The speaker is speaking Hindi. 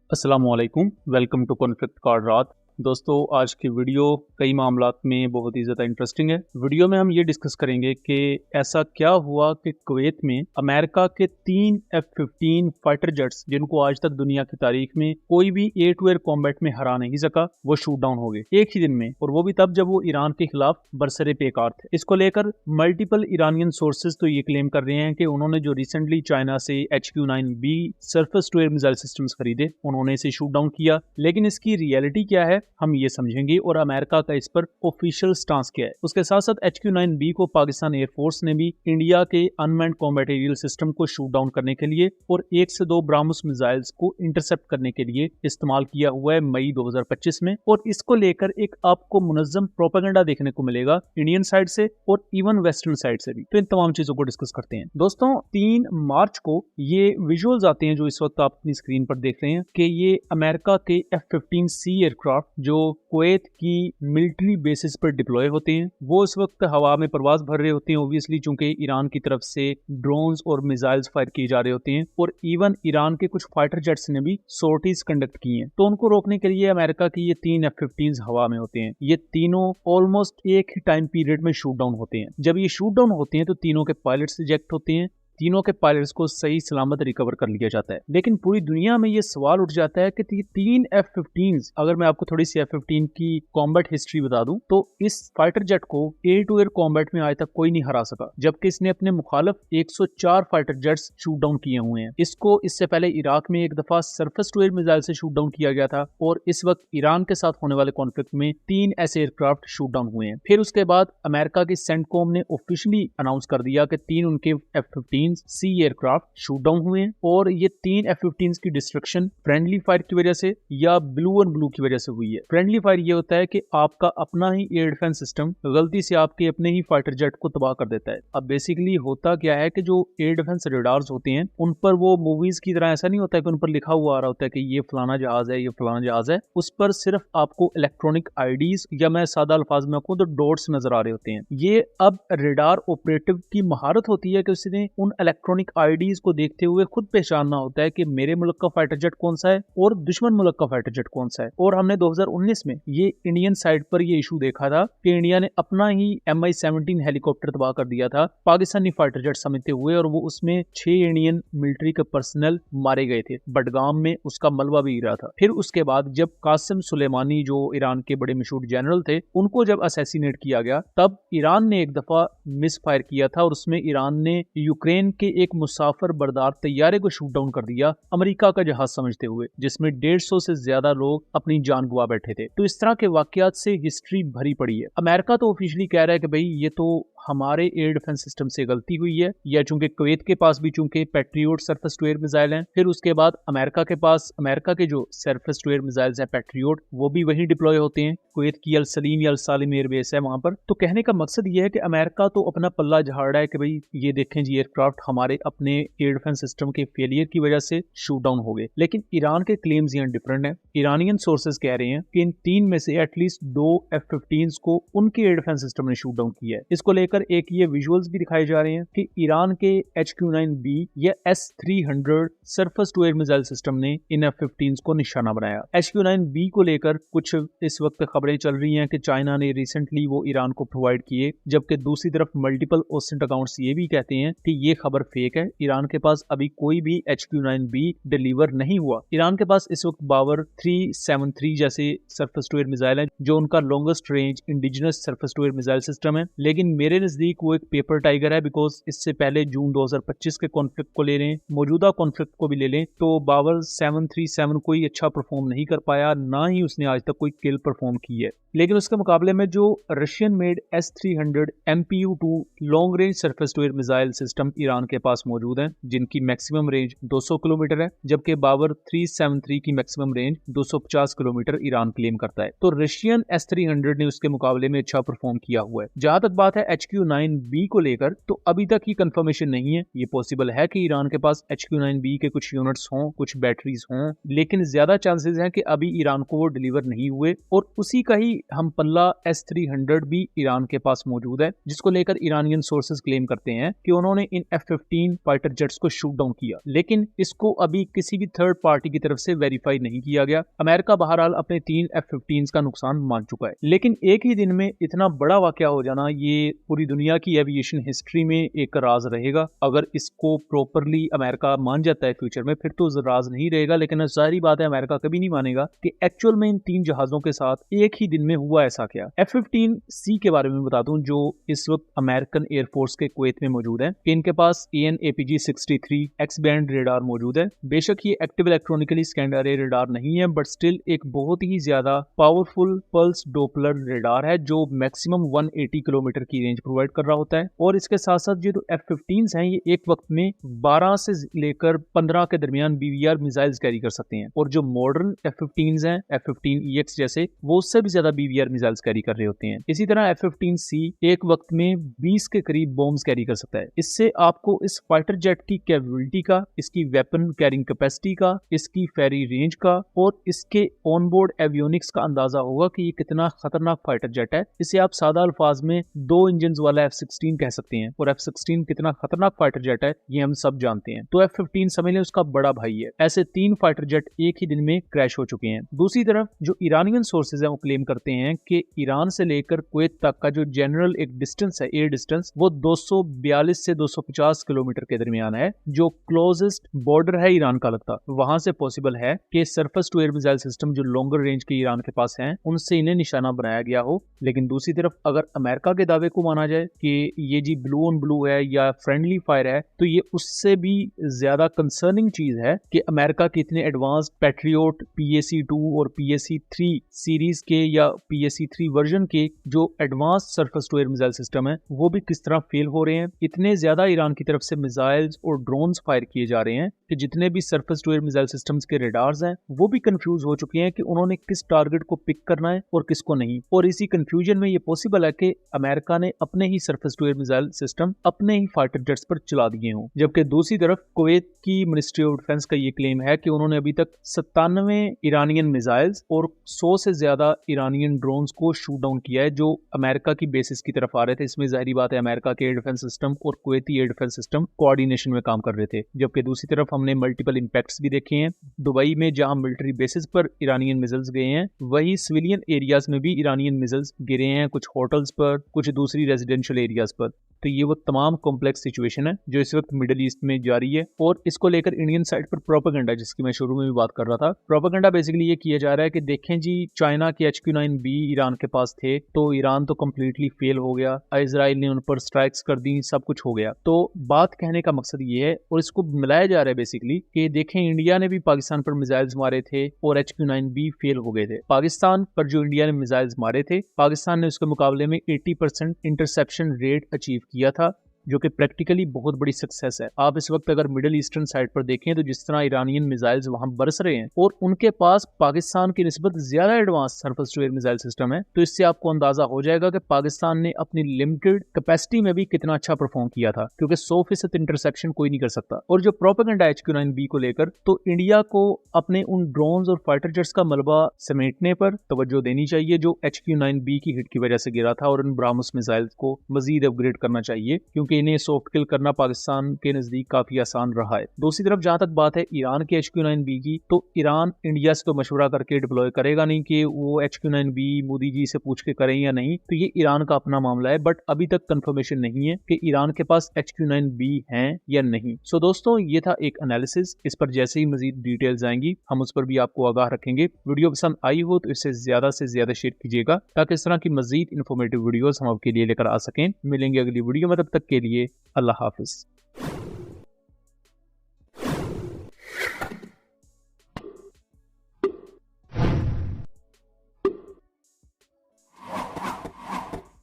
अस्सलामुअलैकुम, वेलकम टू कॉन्फ्लिक्ट कार्ड रात। दोस्तों, आज की वीडियो कई मामलात में बहुत ही ज़्यादा इंटरेस्टिंग है। वीडियो में हम ये डिस्कस करेंगे कि ऐसा क्या हुआ कि कुवैत में अमेरिका के 3 F-15 फाइटर जेट्स, जिनको आज तक दुनिया की तारीख में कोई भी एयर टू एयर कॉम्बैट में हरा नहीं सका, वो शूट डाउन हो गए एक ही दिन में, और वो भी तब जब वो ईरान के खिलाफ बरसरे पेकार थे। इसको लेकर मल्टीपल ईरानियन सोर्सेज तो ये क्लेम कर रहे हैं कि उन्होंने जो रिसेंटली चाइना से HQ-9B surface to air missile systems खरीदे, उन्होंने इसे शूट डाउन किया। लेकिन इसकी रियलिटी क्या है, हम ये समझेंगे, और अमेरिका का इस पर ऑफिशियल स्टांस क्या है। उसके साथ साथ HQ-9B को पाकिस्तान एयरफोर्स ने भी इंडिया के अनमैन्ड कॉम्बैट एरियल सिस्टम को शूट डाउन करने के लिए और 1 से 2 ब्राह्मोस मिसाइल्स को इंटरसेप्ट करने के लिए इस्तेमाल किया हुआ है मई 2025 में। और इसको लेकर एक आपको मुनज़्ज़म प्रोपेगेंडा देखने को मिलेगा इंडियन साइड से और इवन वेस्टर्न साइड से भी। तो इन तमाम चीजों को डिस्कस करते हैं। दोस्तों, 3 मार्च को ये विजुअल्स आते हैं जो इस वक्त आप अपनी स्क्रीन पर देख रहे हैं कि ये अमेरिका के F-15C एयरक्राफ्ट जो कुवैत की मिलिट्री बेसिस पर डिप्लॉय होते हैं, वो इस वक्त हवा में परवाज भर रहे होते हैं, ओब्वियसली चूंकि ईरान की तरफ से ड्रोन्स और मिसाइल्स फायर किए जा रहे होते हैं, और इवन ईरान के कुछ फाइटर जेट्स ने भी सॉर्टीज कंडक्ट की हैं। तो उनको रोकने के लिए अमेरिका की ये 3 F-15s हवा में होते हैं। ये तीनों ऑलमोस्ट एक ही टाइम पीरियड में शूट डाउन होते हैं। जब ये शूट डाउन होते हैं तो तीनों के पायलट्स रिजेक्ट होते हैं, तीनों के पायलट्स को सही सलामत रिकवर कर लिया जाता है। लेकिन पूरी दुनिया में ये सवाल उठ जाता है कि 3 F-15s, अगर मैं आपको थोड़ी सी F-15 की कॉम्बैट हिस्ट्री बता दूं, तो इस फाइटर जेट को एयर टू एयर कॉम्बैट में आज तक कोई नहीं हरा सका, जबकि इसने अपने मुखालिफ 104 फाइटर जेट्स शूट डाउन किए हुए हैं। इसको इससे पहले इराक में एक दफा सरफेस टू एयर मिसाइल से शूट डाउन किया गया था, और इस वक्त ईरान के साथ होने वाले कॉन्फ्लिक्ट में 3 ऐसे एयरक्राफ्ट शूट डाउन हुए हैं। फिर उसके बाद अमेरिका की सेंटकॉम ने ऑफिशियली अनाउंस कर दिया कि 3 उनके F-15C एयरक्राफ्ट शूट डाउन हुए हैं, और ये 3 F-15s की डिस्ट्रक्शन फ्रेंडली फायर की वजह से या ब्लू ऑन ब्लू की वजह से हुई है। फ्रेंडली फायर ये होता है कि आपका अपना ही एयर डिफेंस सिस्टम गलती से आपके अपने ही फाइटर जेट को तबाह कर देता है। अब बेसिकली होता क्या है कि जो एयर डिफेंस रेडार्स होते हैं, उन पर वो मूवीज की तरह ऐसा नहीं होता है कि उन पर लिखा हुआ आ रहा होता है कि ये फलाना जहाज है, ये फलाना जहाज है। उस पर सिर्फ आपको इलेक्ट्रॉनिक आईडीज, या मैं सादा अल्फाज में कहूं तो डॉट्स नजर आ रहे होते हैं। ये अब रेडार ऑपरेटिव की महारत होती है कि उसने उन इलेक्ट्रॉनिक आईडीज को देखते हुए खुद पहचानना होता है कि मेरे मुल्क का फाइटर जेट कौन सा है और दुश्मन मुल्क का फाइटर जेट कौन सा है। और हमने 2019 में ये इंडियन साइड पर ये इशू देखा था कि इंडिया ने अपना ही Mi-17 हेलीकॉप्टर तबाह कर दिया था पाकिस्तानी फाइटर जेट समझते हुए, और वो उसमें 6 इंडियन मिलिट्री के पर्सनल मारे गए थे। बडगाम में उसका मलबा भी गिरा था। फिर उसके बाद जब कासिम सुलेमानी, जो ईरान के बड़े मशहूर जनरल थे, उनको जब असैसिनेट किया गया, तब ईरान ने एक दफा मिस फायर किया था, और उसमें ईरान ने यूक्रेन के एक मुसाफिर बरदार तैयारे को शूट डाउन कर दिया अमेरिका का जहाज समझते हुए, जिसमें 150 से ज्यादा लोग अपनी जान गवा बैठे थे। तो इस तरह के वाकयात से हिस्ट्री भरी पड़ी है। अमेरिका तो ऑफिशियली कह रहा है कि भाई ये तो हमारे एयर डिफेंस सिस्टम से गलती हुई है, या चूंकि कुवैत के पास भी चूंकि Patriot surface to air missile हैं, फिर उसके बाद अमेरिका के पास अमेरिका के जो सरफेस टू एयर मिसाइल्स हैं पैट्रियोट, वो भी वहीं डिप्लॉय होते हैं। कुवैत की अल सलीम या अल सालिम एयरबेस है वहां पर। तो कहने का मकसद ये है कि अमेरिका तो अपना पल्ला झाड़ रहा है कि भाई ये देखें जी, एयरक्राफ्ट हमारे अपने एयर डिफेंस सिस्टम के फेलियर की वजह से शूट डाउन हो गए। लेकिन ईरान के क्लेम्स यहाँ डिफरेंट है। ईरानियन सोर्सेज कह रहे हैं कि इन 3 में से एटलीस्ट 2 F-15s को उनके एयर डिफेंस सिस्टम ने शूट डाउन किया है। इसको लेकर एक ये विजुअल्स भी दिखाए जा रहे हैं कि ईरान के HQ-9B या S-300 surface to air missile system ने इन F-15s को निशाना बनाया। HQ-9B को लेकर कुछ इस वक्त खबरें चल रही हैं कि चाइना ने रिसेंटली वो ईरान को प्रोवाइड किए, जबकि दूसरी तरफ मल्टीपल ओसेंट अकाउंट्स ये भी कहते हैं कि ये खबर फेक है। ईरान के पास अभी कोई भी HQ-9B डिलीवर नहीं हुआ। ईरान के पास इस वक्त बावर 373 जैसे सरफेस टू एयर मिसाइल है, जो उनका longest range indigenous surface to air missile system है। लेकिन मेरे नजदीक वो एक पेपर टाइगर है, बिकॉज इससे पहले जून 2025 के कॉन्फ्लिक्ट को ले लें, मौजूदा कॉन्फ्लिक्ट को भी ले लें, तो बावर 737 कोई अच्छा परफॉर्म नहीं कर पाया, ना ही उसने आज तक कोई किल परफॉर्म की है। लेकिन उसके मुकाबले में जो Russian made S-300 MPU-2 long range surface to air missile system Iran के पास मौजूद हैं, जिनकी मैक्सिमम रेंज 200 किलोमीटर है, जबकि बावर 373 की maximum range 250 kilometre Iran claim करता है। तो रशियन S-300 ने उसके मुकाबले में अच्छा परफॉर्म किया हुआ है। जहां तक बात है HQ HQ-9B को लेकर तो अभी तक ही कंफर्मेशन नहीं है। ये पॉसिबल है कि ईरान के पास HQ-9B के कुछ यूनिट्स हों, कुछ बैटरीज हों, लेकिन ज्यादा चांसेस हैं कि अभी ईरान को वो डिलीवर नहीं हुए। और उसी का ही हम पल्ला S-300 भी ईरान के पास मौजूद है, जिसको लेकर ईरानियन सोर्सेज क्लेम करते हैं कि उन्होंने इन F-15 फाइटर जेट्स को शूट डाउन किया, लेकिन इसको अभी किसी भी थर्ड पार्टी की तरफ से वेरीफाई नहीं किया गया। अमेरिका बहरहाल अपने 3 F-15 का नुकसान मान चुका है, लेकिन एक ही दिन में इतना बड़ा वाकया हो जाना ये पूरी दुनिया की एविएशन हिस्ट्री में एक राज रहेगा। अगर इसको प्रॉपरली अमेरिका मान जाता है फ्यूचर में, फिर तो राज नहीं रहेगा, लेकिन सारी बात है अमेरिका कभी नहीं मानेगा कि एक्चुअल में इन 3 जहाजों के साथ एक ही दिन में हुआ ऐसा क्या। F-15C के बारे में बता दूं, जो इस वक्त अमेरिकन एयरफोर्स के कुवैत में मौजूद है, कि इनके पास AN/APG-63 एक्स बैंड रेडार मौजूद है। बेशक ये एक्टिव इलेक्ट्रॉनिकली स्कैन्ड अरे रेडार नहीं है, बट स्टिल एक बहुत ही ज्यादा पावरफुल पल्स डोपलर रेडार है जो मैक्सिमम 180 किलोमीटर की रेंज प्रोवाइड कर रहा होता है। और इसके साथ साथ जो F-15s हैं ये एक वक्त में 12 से लेकर 15 के दरमियान BVR मिसाइल्स कैरी कर सकते हैं, और जो मॉडर्न F-15s हैं F-15EX जैसे, वो उससे भी ज्यादा BVR मिसाइल्स कैरी कर रहे होते हैं। इसी तरह F-15C एक वक्त में 20 के करीब बॉम्ब्स कैरी कर सकता है। इससे आपको इस फाइटर जेट की कैपेबिलिटी का, इसकी वेपन कैरिंग कैपेसिटी का, इसकी फेरी रेंज का और इसके ऑनबोर्ड एवियोनिक्स का अंदाजा होगा कि ये कितना खतरनाक फाइटर जेट है। इसे आप सादा अल्फाज में 2 इंजन वाला F-16 कह सकते हैं, और F-16 कितना खतरनाक फाइटर जेट है ये हम सब जानते हैं। तो F-15 समझ लें उसका बड़ा भाई है। ऐसे 3 फाइटर जेट एक ही दिन में क्रैश हो चुके हैं। दूसरी तरफ जो ईरानियन सोर्सेज हैं वो क्लेम करते हैं कि ईरान से लेकर कुवैत तक का जो जनरल एक डिस्टेंस है, एयर डिस्टेंस, वो 242 से 250 किलोमीटर के दरमियान है, जो क्लोजेस्ट बॉर्डर है ईरान का लगता। वहां से पॉसिबल है कि surface to air missile system जो लॉन्गर रेंज के ईरान के पास हैं, उनसे इन्हें निशाना बनाया गया हो। लेकिन दूसरी तरफ अगर अमेरिका के दावे को माना जाए कि ये जी ब्लू ऑन ब्लू है या फ्रेंडली फायर है, तो ये उससे भी ज्यादा कंसर्निंग चीज है कि अमेरिका के इतने एडवांस पैट्रियोट PAC-2 और PAC-3 सीरीज के या PAC-3 वर्जन के जो advance surface to air missile system है, वो भी किस तरह फेल हो रहे हैं। इतने ज्यादा ईरान की तरफ से मिसाइल्स और ड्रोन्स फायर किए जा रहे हैं कि जितने भी surface to air missile systems के रेडार्स हैं वो भी कंफ्यूज हो चुके हैं कि उन्होंने किस टारगेट को पिक करना है और किसको नहीं। और इसी कंफ्यूजन में ये पॉसिबल है कि अमेरिका ने अपने ही surface to air missile system अपने ही फाइटर जेट्स पर चला दिए हों। जबकि दूसरी तरफ कुवैत की मिनिस्ट्री ऑफ डिफेंस का ये क्लेम है कि उन्होंने अभी तक 97 ईरानियन मिसाइल्स और 100 से ज्यादा ईरानियन ड्रोन्स को शूट डाउन किया है, जो अमेरिका की बेसिस की तरफ आ रहे थे। इसमें जाहिर बात है अमेरिका के एयर डिफेंस सिस्टम और Kuwaiti air defence system coordination में काम कर रहे थे। जबकि दूसरी तरफ हमने मल्टीपल इंपैक्ट्स भी देखे हैं। दुबई में जहां मिलिट्री बेसिस पर ईरानियन मिसाइल्स गए हैं, वही सिविलियन एरियाज में भी ईरानियन मिसाइल्स गिरे हैं, कुछ होटल्स पर, कुछ दूसरी रेजिडेंशियल एरियाज पर। तो ये वो तमाम कॉम्प्लेक्स सिचुएशन है जो इस वक्त मिडिल ईस्ट में जारी है। और इसको लेकर इंडियन साइड पर प्रोपेगेंडा, जिसकी मैं शुरू में भी बात कर रहा था, प्रोपेगेंडा बेसिकली ये किया जा रहा है कि देखें जी, चाइना के HQ-9B ईरान के पास थे तो ईरान तो कंप्लीटली फेल हो गया, इजराइल ने उन पर स्ट्राइक्स कर दी, सब कुछ हो गया। तो बात कहने का मकसद ये है, और इसको मिलाया जा रहा है बेसिकली कि देखें इंडिया ने भी पाकिस्तान पर मिसाइल्स मारे थे और HQ-9B फेल हो गए थे। पाकिस्तान पर जो इंडिया ने मिसाइल्स मारे थे, पाकिस्तान ने उसके मुकाबले में 80% इंटरसेप्शन रेट अचीव किया था, जो कि प्रैक्टिकली बहुत बड़ी सक्सेस है। आप इस वक्त अगर मिडिल ईस्टर्न साइड पर देखें तो जिस तरह ईरानियन मिसाइल्स वहां बरस रहे हैं और उनके पास पाकिस्तान की निस्बत ज्यादा advance surface to air missile system है, तो इससे आपको अंदाजा हो जाएगा कि पाकिस्तान ने अपनी लिमिटेड कैपेसिटी में भी कितना अच्छा परफॉर्म किया था, क्योंकि 100% इंटरसेप्शन कोई नहीं कर सकता। और जो प्रोपेगेंडा HQ-9B को लेकर, तो इंडिया को अपने उन ड्रोन्स और फाइटर जेट्स का मलबा समेटने पर तवज्जो देनी चाहिए जो HQ-9B की हिट की वजह से गिरा था, और इन ब्राह्मस मिसाइल्स को मजीद अपग्रेड करना चाहिए, क्योंकि इन्हें सॉफ्ट किल करना पाकिस्तान के नजदीक काफी आसान रहा है। दूसरी तरफ जहां तक बात है ईरान के HQ-9B की, तो ईरान इंडिया से तो मशवरा करके डिप्लॉय करेगा नहीं कि वो HQ-9B मोदी जी से पूछ के करें या नहीं, तो ये ईरान का अपना मामला है। बट अभी तक कंफर्मेशन नहीं है कि ईरान के पास HQ-9B हैं या नहीं। सो दोस्तों, ये था एक एनालिसिस। इस पर जैसे ही मजीद डिटेल्स आएंगी हम उस पर भी आपको आगाह रखेंगे। वीडियो पसंद आई हो तो इसे ज्यादा से ज्यादा शेयर कीजिएगा, ताकि इस तरह की मजीद इन्फॉर्मेटिव वीडियोस हम आपके लिए लेकर आ सकें। मिलेंगे अगली वीडियो में, तब तक के लिए अल्लाह हाफिज।